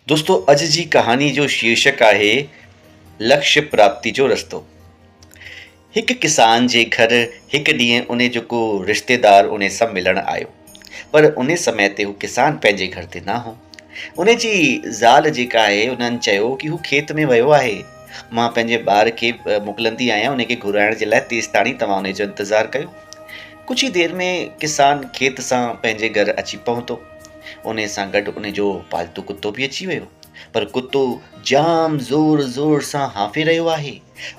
दोस्तों अॼु जी कहानी जो शीर्षक आहे लक्ष्य प्राप्ति जो रस्तो। हिकु किसान जे घर हिकु ॾींहुं उन जो को रिश्तेदार उन सां मिलण आयो, पर उन समय ते हू किसान पंहिंजे घर ते न हो। उन जी ज़ाल जेका आहे उन्हनि चयो कि हू खेत में वियो आहे। मां पंहिंजे ॿार खे मोकिलंदी आहियां उन खे घुराइण जे लाइ, तेसि ताणी तव्हां उन जो इंतज़ारु कयो। कुझु ई देरि में किसान खेत सां पंहिंजे घर अची पहुतो। उन सां गॾु उन जो पालतू कुतो बि अची वियो, पर कुतो जाम ज़ोर ज़ोर सां हांफे रहियो आहे।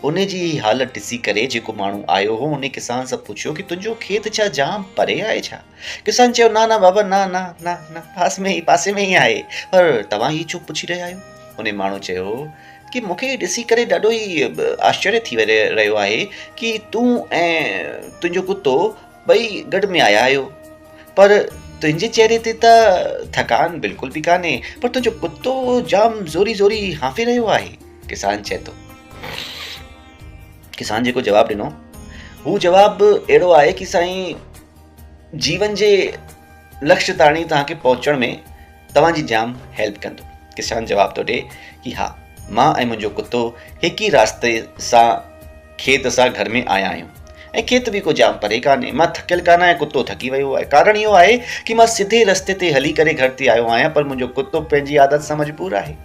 उन जी हालत ॾिसी करे जेको माण्हू आयो हो उन किसान सां पुछियो कि तुंहिंजो खेत छा जाम परे आहे छा? किसान चयो, न न बाबा, न न न न, पासे में ई आहे, पर तव्हां ही छो पुछी रहिया आहियो? उन माण्हू चयो कि मूंखे ॾिसी करे ॾाढो ई आश्चर्य थी रहियो आहे कि तूं ऐं तुंहिंजो कुतो ॿई गॾु में आया आहियो, पर तुंहिंजे चेहरे ते त थकान बिल्कुल भी कान्हे, पर तुंहिंजो कुतो जाम ज़ोरी ज़ोरी हांफे रहियो आहे। किसान चए थो। किसान जेको जवाबु ॾिनो, हू जवाबु अहिड़ो आहे कि साईं, जीवन जे लक्ष्य ताणी तव्हांखे पहुचण में तव्हांजी जाम हेल्प कंदो। किसान जवाबु थो ॾे कि हा, मां ऐं मुंहिंजो कुतो हिकु ई रास्ते सां खेत सां घर में आया आहियूं ऐं खेत बि को जाम परे कान्हे। मां थकियल कान आहियां, कुतो थकी वियो आहे। कारण इहो आहे कि मां सिधे रस्ते ते हली करे घर ते आयो आहियां, पर मुंहिंजो कुतो पंहिंजी आदत सां मजबूर आहे।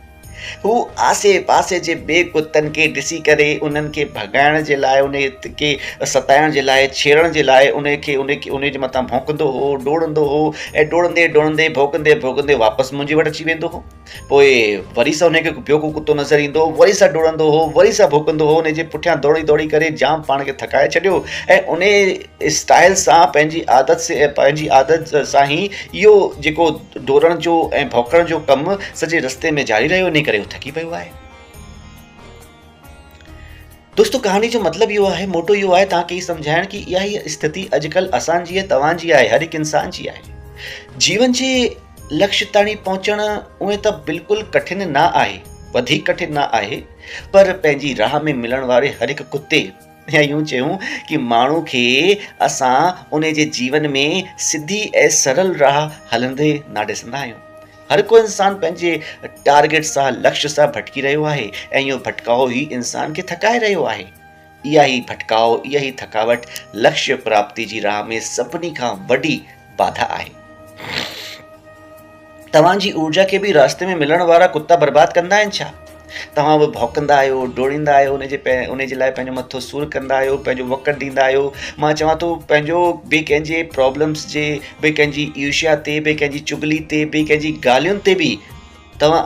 हू आसे पासे जे ॿिए कुतनि खे ॾिसी करे उन्हनि खे भगाइण जे लाइ, उन खे सताइण जे लाइ, छेड़ण जे लाइ उन जे मथां भौंकंदो हो, डोड़ंदो हो ऐं डोड़ंदे डोड़ंदे भौंकंदे भौंकंदे वापसि मुंहिंजे वटि अची वेंदो हो। पोइ वरी सां उनखे ॿियो को कुतो नज़र ईंदो, वरी सां डोड़ंदो हो, वरी सां भौंकंदो हो। उन जे पुठियां दौड़ी दौड़ी करे जाम पाण खे थकाए छॾियो ऐं उन स्टाइल सां, पंहिंजी आदत सां ई इहो जेको डोड़ण जो ऐं भौंकण जो कमु सॼे रस्ते में जारी रहियो, इन करे हू थकी पियो आहे। दोस्तों, कहानी जो मतिलबु इहो आहे, मोटो इहो आहे तव्हांखे ई सम्झाइण कि इहा ई स्थिति अॼुकल्ह असांजी आहे, तव्हांजी आहे, हर हिकु इंसान जी आहे। जीवन जे लक्ष्य ताणी पहुचण उहे त बिल्कुलु कठिन न आहे, वधीक कठिन न आहे, पर पंहिंजी राह में मिलण वारे हर हिकु कुते या यूं चयूं कि माण्हू खे असां उन जे जीवन में सिधी ऐं सरल राह हलंदे न ॾिसंदा आहियूं। हर को इंसान पंहिंजे टारगेट सां, लक्ष्य सां भटकी रहियो आहे ऐं इहो भटकाव ई इंसान खे थकाए रहियो आहे। इहा ई भटकाव, इहा ई थकावट लक्ष्य प्राप्ति जी राह में सभिनी खां वॾी बाधा आहे। तव्हांजी ऊर्जा खे बि रास्ते में मिलण वारा कुता बर्बाद कंदा आहिनि छा? तव्हां बि भौंकंदा आहियो, डोड़ींदा आहियो, उन जे लाइ पंहिंजो मथो सूर कंदा आहियो, पंहिंजो वक़्तु ॾींदा आहियो। मां चवां थो, पंहिंजो ॿिए कंहिंजे प्रॉब्लम्स जे, ॿिए कंहिंजी ईर्ष्या ते, ॿिए कंहिंजी चुगली ते, ॿिए कंहिंजी ॻाल्हियुनि ते बि तव्हां